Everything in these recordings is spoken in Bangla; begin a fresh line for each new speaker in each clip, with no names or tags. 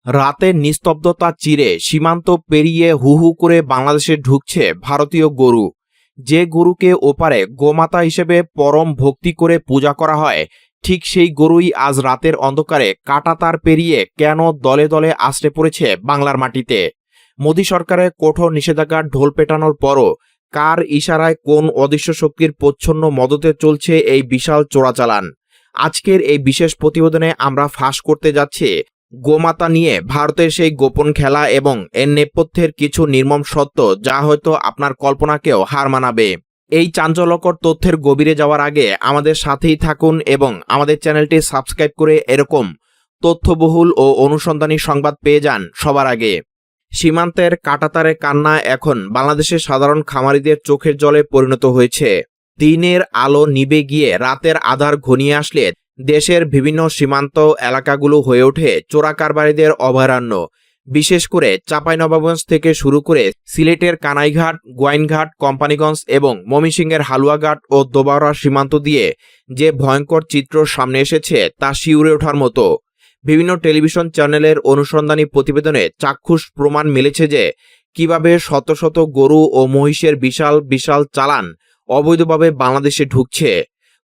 রাতের নিস্তব্ধতা চিরে সীমান্ত পেরিয়ে হু হু করে বাংলাদেশে ঢুকছে ভারতীয় গরু। যে গরুকে ওপারে গোমাতা হিসেবে পরম ভক্তি করে পূজা করা হয়, ঠিক সেই গরুই আজ রাতের অন্ধকারে কাঁটাতার পেরিয়ে কেন দলে দলে আশ্রে পড়েছে বাংলার মাটিতে। মোদী সরকারের কঠোর নিষেধাজ্ঞার ঢোল পেটানোর পরও কার ইশারায় কোন অদৃশ্য শক্তির প্রচ্ছন্ন মদতে চলছে এই বিশাল চোরাচালান। আজকের এই বিশেষ প্রতিবেদনে আমরা ফাঁস করতে যাচ্ছি গোমাতা নিয়ে ভারতের সেই গোপন খেলা এবং এর নেপথ্যের কিছু নির্মম সত্য, যা হয়তো আপনার কল্পনাকেও হার মানাবে। এই চাঞ্চল্যকর তথ্যের গভীরে যাওয়ার আগে আমাদের সাথেই থাকুন এবং আমাদের চ্যানেলটি সাবস্ক্রাইব করে এরকম তথ্যবহুল ও অনুসন্ধানী সংবাদ পেয়ে যান সবার আগে। সীমান্তের কাঁটাতারে কান্না এখন বাংলাদেশের সাধারণ খামারিদের চোখের জলে পরিণত হয়েছে। দিনের আলো নিভে গিয়ে রাতের আধার ঘনিয়ে আসলে দেশের বিভিন্ন সীমান্ত এলাকাগুলো হয়ে ওঠে চোরাকারবারিদের অভয়ারণ্য। বিশেষ করে চাঁপাইনবাবগঞ্জ থেকে শুরু করে সিলেটের কানাইঘাট, গোয়াইনঘাট, কোম্পানিগঞ্জ এবং ময়মনসিংহের হালুয়াঘাট ও দোবাড়া সীমান্ত দিয়ে যে ভয়ঙ্কর চিত্র সামনে এসেছে তা শিউরে ওঠার মতো। বিভিন্ন টেলিভিশন চ্যানেলের অনুসন্ধানী প্রতিবেদনে চাক্ষুষ প্রমাণ মিলেছে যে কিভাবে শত শত গরু ও মহিষের বিশাল বিশাল চালান অবৈধভাবে বাংলাদেশে ঢুকছে।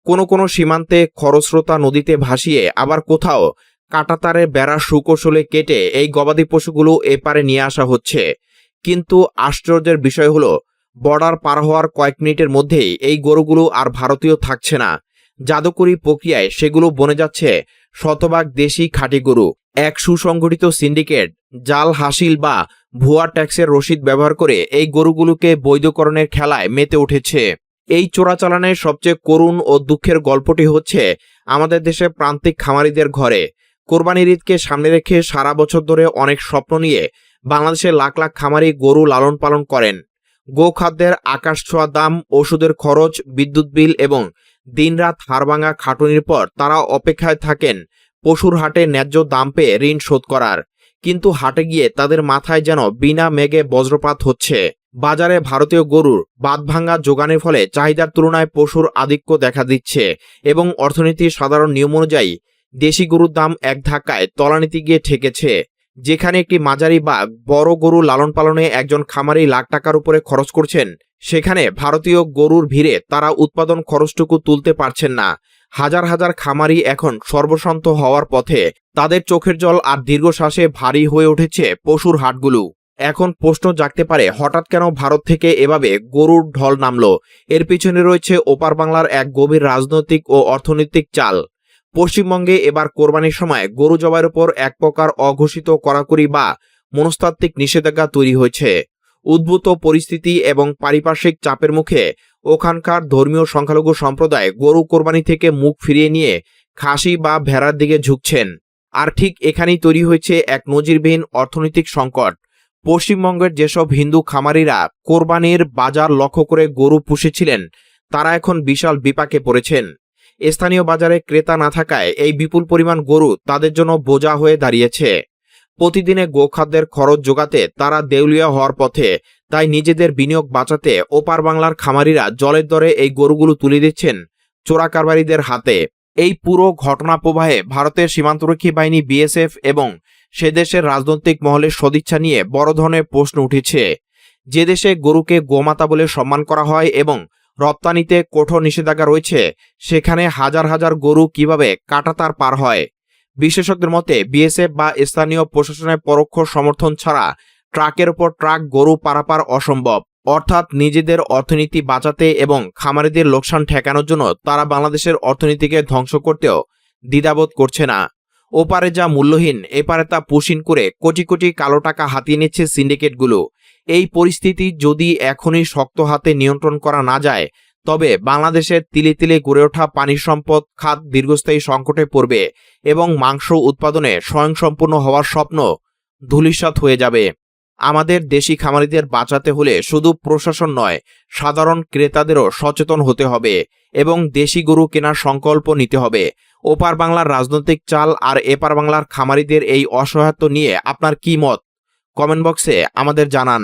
কোনো সীমান্তে খরস্রোতা নদীতে ভাসিয়ে, আবার কোথাও কাঁটাতারের বেড়া সুকৌশলে কেটে এই গবাদি পশুগুলো এপারে নিয়ে আসা হচ্ছে। কিন্তু আশ্চর্যের বিষয় হলো, বর্ডার পার হওয়ার কয়েক মিনিটের মধ্যেই এই গরুগুলো আর ভারতীয় থাকছে না। জাদুকরি প্রক্রিয়ায় সেগুলো বনে যাচ্ছে শতভাগ দেশি খাঁটি গরু। এক সুসংগঠিত সিন্ডিকেট জাল হাসিল বা ভুয়া ট্যাক্সের রসিদ ব্যবহার করে এই গরুগুলোকে বৈধকরণের খেলায় মেতে উঠেছে। এই চোরাচালানের সবচেয়ে করুণ ও দুঃখের গল্পটি হচ্ছে আমাদের দেশে প্রান্তিক খামারিদের ঘরে। কোরবানির ঈদকে সামনে রেখে সারা বছর ধরে অনেক স্বপ্ন নিয়ে বাংলাদেশের লাখ লাখ খামারি গরু লালন পালন করেন। গোখাদ্যের আকাশ ছোঁয়া দাম, ওষুধের খরচ, বিদ্যুৎ বিল এবং দিনরাত হাড়ভাঙা খাটুনির পর তারা অপেক্ষায় থাকেন পশুর হাটে ন্যায্য দাম পেয়ে ঋণ শোধ করার। কিন্তু হাটে গিয়ে তাদের মাথায় যেন বিনা মেঘে বজ্রপাত হচ্ছে। বাজারে ভারতীয় গরুর বাঁধভাঙা যোগানের ফলে চাহিদার তুলনায় পশুর আধিক্য দেখা দিচ্ছে এবং অর্থনীতির সাধারণ নিয়ম অনুযায়ী দেশি গরুর দাম এক ধাক্কায় তলানিতে গিয়ে ঠেকেছে। যেখানে একটি মাঝারি বা বড় গরু লালন পালনে একজন খামারি লাখ টাকার উপরে খরচ করছেন, সেখানে ভারতীয় গরুর ভিড়ে তারা উৎপাদন খরচটুকু তুলতে পারছেন না। হাজার হাজার খামারি এখন সর্বস্বান্ত হওয়ার পথে। তাদের চোখের জল আর দীর্ঘশ্বাসে ভারী হয়ে উঠেছে পশুর হাটগুলো। এখন প্রশ্ন জাগতে পারে, হঠাৎ কেন ভারত থেকে এভাবে গরুর ঢল নামলো? এর পিছনে রয়েছে ওপার বাংলার এক গভীর রাজনৈতিক ও অর্থনৈতিক চাল। পশ্চিমবঙ্গে এবার কোরবানির সময় গরু জবাইয়ের উপর এক প্রকার অঘোষিত কড়াকড়ি বা মনস্তাত্ত্বিক নিষেধাজ্ঞা তৈরি হয়েছে। উদ্ভূত পরিস্থিতি এবং পারিপার্শ্বিক চাপের মুখে ওখানকার ধর্মীয় সংখ্যালঘু সম্প্রদায় গরু কোরবানি থেকে মুখ ফিরিয়ে নিয়ে খাসি বা ভেড়ার দিকে ঝুঁকছেন। আর ঠিক এখানেই তৈরি হয়েছে এক নজিরবিহীন অর্থনৈতিক সংকট। পশ্চিমবঙ্গের যেসব হিন্দু খামারিরা কোরবানির বাজার লক্ষ্য করে গরু পুষেছিলেন, তারা এখন বিশাল বিপাকে পড়েছেন। স্থানীয় বাজারে ক্রেতা না থাকায় এই বিপুল পরিমাণ গরু তাদের জন্য বোঝা হয়ে দাঁড়িয়েছে। প্রতিদিনে গোখাদ্যের খরচ যোগাতে তারা দেউলিয়া হওয়ার পথে। তাই নিজেদের বিনিয়োগ বাঁচাতে ওপার বাংলার খামারিরা জলের দরে এই গরুগুলো তুলে দিচ্ছেন চোরাকারবারিদের হাতে। এই পুরো ঘটনা প্রবাহে ভারতের সীমান্তরক্ষী বাহিনী বিএসএফ এবং সে দেশের রাজনৈতিক মহলের সদিচ্ছা নিয়ে বড় ধরনের প্রশ্ন উঠেছে। যে দেশে গরুকে গোমাতা বলে সম্মান করা হয় এবং রপ্তানিতে কঠোর নিষেধাজ্ঞা রয়েছে, সেখানে হাজার হাজার গরু কিভাবে কাঁটাতার পার হয়? বিশেষজ্ঞদের মতে বিএসএফ বা স্থানীয় প্রশাসনের পরোক্ষ সমর্থন ছাড়া ট্রাকের উপর ট্রাক গরু পারাপার অসম্ভব। অর্থাৎ নিজেদের অর্থনীতি বাঁচাতে এবং খামারিদের লোকসান ঠেকানোর জন্য তারা বাংলাদেশের অর্থনীতিকে ধ্বংস করতেও দ্বিধাবোধ করছে না। ওপারে যা মূল্যহীন, এপারে তা পুষিন করে কোটি কোটি কালো টাকা হাতিয়ে নিচ্ছে সিন্ডিকেটগুলো। এই পরিস্থিতি যদি এখনই শক্ত হাতে নিয়ন্ত্রণ করা না যায়, তবে বাংলাদেশের তিলে তিলে গড়ে ওঠা পানি সম্পদ খাত দীর্ঘস্থায়ী সংকটে পড়বে এবং মাংস উৎপাদনে স্বয়ংসম্পূর্ণ হওয়ার স্বপ্ন ধূলিসাৎ হয়ে যাবে। আমাদের দেশি খামারিদের বাঁচাতে হলে শুধু প্রশাসন নয়, সাধারণ ক্রেতাদেরও সচেতন হতে হবে এবং দেশি গরু কেনার সংকল্প নিতে হবে। ওপার বাংলার রাজনৈতিক চাল আর এপার বাংলার খামারিদের এই অসহায়ত্ব নিয়ে আপনার কি মত? কমেন্ট বক্সে আমাদের জানান।